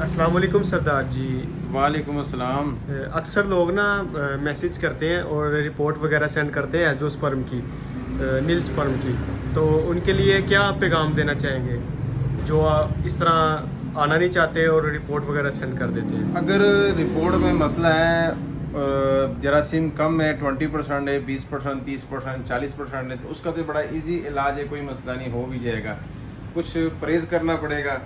السلام علیکم سردار جی۔ وعلیکم السلام۔ اکثر لوگ نا میسیج کرتے ہیں اور رپورٹ وغیرہ سینڈ کرتے ہیں ایزو سپرم کی، نیل سپرم کی، تو ان کے لیے کیا پیغام دینا چاہیں گے جو اس طرح آنا نہیں چاہتے اور رپورٹ وغیرہ سینڈ کر دیتے ہیں؟ اگر رپورٹ میں مسئلہ ہے، جراثیم کم ہے، 20% ہے، 20%، 30%، 40% ہے، تو اس کا تو بڑا ایزی علاج ہے، کوئی مسئلہ نہیں، ہو بھی جائے گا۔ کچھ پرہیز کرنا پڑے گا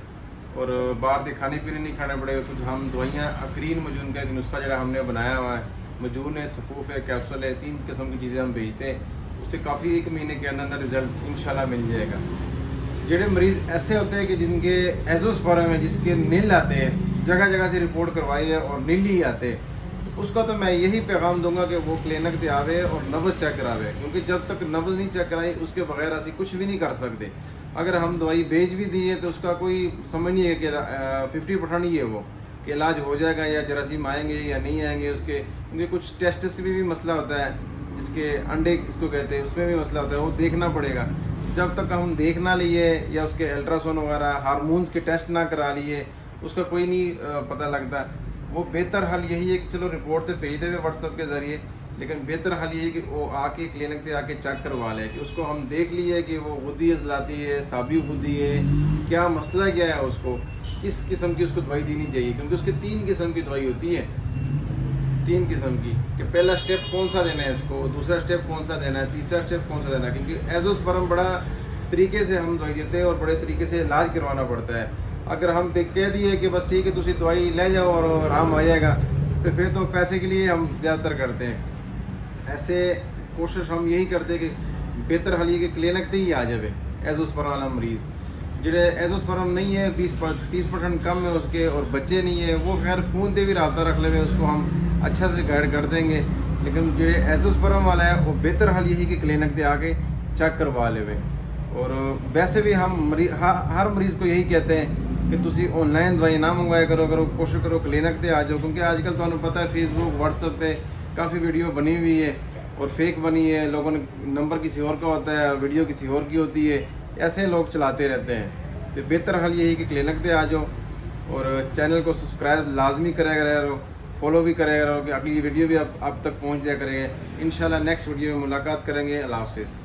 اور باہر کے کھانے پینے نہیں کھانا پڑے گا۔ کچھ ہم دوائیاں اکرین مجون کا ایک نسخہ جڑا ہم نے بنایا ہوا ہے، مجون ہے، سفوف ہے، کیپسول ہے، 3 قسم کی چیزیں ہم بھیجتے ہیں، اس سے کافی 1 مہینے کے اندر رزلٹ انشاءاللہ مل جائے گا۔ جڑے مریض ایسے ہوتے ہیں کہ جن کے ایزوسپرم ہے، جس کے نیل آتے ہیں، جگہ جگہ سے رپورٹ کروائی ہے اور نیل ہی آتے، اس کا تو میں یہی پیغام دوں گا کہ وہ کلینک پہ آوے اور نبض چیک کراوے، کیونکہ جب تک نبض نہیں چیک کرائی اس کے بغیر اسی کچھ بھی نہیں کر سکتے۔ اگر ہم دوائی بھیج بھی دی ہے تو اس کا کوئی سمجھ نہیں ہے کہ 50% ہی ہے وہ کہ علاج ہو جائے گا یا جراثیم آئیں گے یا نہیں آئیں گے اس کے، کیونکہ کچھ ٹیسٹ سے بھی مسئلہ ہوتا ہے، جس کے انڈے اس کو کہتے ہیں، اس میں بھی مسئلہ ہوتا ہے، وہ دیکھنا پڑے گا۔ جب تک ہم دیکھ نہ لیے یا اس کے الٹراساؤنڈ وغیرہ ہارمونز کے ٹیسٹ نہ کرا لیے اس کا کوئی نہیں پتہ لگتا۔ وہ بہتر حل یہی ہے کہ چلو رپورٹ تو بھیج دے ہوئے واٹس ایپ کے ذریعے، لیکن بہتر حل یہ ہے کہ وہ آ کے کلینک پہ آ کے چیک کروا لے کہ اس کو ہم دیکھ لیے کہ وہ غدی عضلاتی ہے، سابی غدی ہے، کیا مسئلہ کیا ہے، اس کو کس قسم کی اس کو دوائی دینی چاہیے، کیونکہ اس کے 3 قسم کی دوائی ہوتی ہے، 3 قسم کی، کہ پہلا اسٹیپ کون سا دینا ہے اس کو، دوسرا اسٹیپ کون سا دینا ہے، تیسرا اسٹیپ کون سا دینا ہے، کیونکہ ایزوسپرم بڑا طریقے سے ہم دوائی دیتے ہیں اور بڑے طریقے سے علاج کروانا پڑتا ہے۔ اگر ہم کہہ دیے کہ بس ٹھیک ہے تسی دوائی لے جاؤ اور آرام آ جائے گا، تو پھر تو پیسے کے لیے ہم زیادہ تر کرتے ہیں۔ ایسے کوشش ہم یہی کرتے کہ بہتر حل یہ کہ کلینک تے ہی آ جائے ایزوسپرم والا مریض۔ جڑے ایزوسپرم نہیں ہے، 30% کم ہے اس کے اور بچے نہیں ہے، وہ خیر فون تے بھی رابطہ رکھ لے، اس کو ہم اچھا سے گائیڈ کر دیں گے، لیکن جڑے ایزوسپرم والا ہے وہ بہتر حل یہی کہ کلینک تے آ کے چیک کروا لے۔ اور ویسے بھی ہم ہر مریض کو یہی کہتے ہیں کہ تسی آن لائن دوائی نہ منگوایا کرو، کوشش کرو کلینک تے آ جاؤ، کیونکہ آج کل تمہیں پتہ ہے فیس بک واٹس ایپ پہ کافی ویڈیو بنی ہوئی ہے اور فیک بنی ہے، لوگوں نے نمبر کسی اور کا ہوتا ہے، ویڈیو کسی اور کی ہوتی ہے، ایسے لوگ چلاتے رہتے ہیں۔ تو بہتر حل یہی کہ کلینک پہ آ جاؤ اور چینل کو سبسکرائب لازمی کرے کرو، فالو بھی کرے کرو کہ اگلی ویڈیو بھی آپ تک پہنچ جائے کرے گا۔ انشاءاللہ نیکسٹ ویڈیو میں ملاقات کریں گے۔ اللہ حافظ۔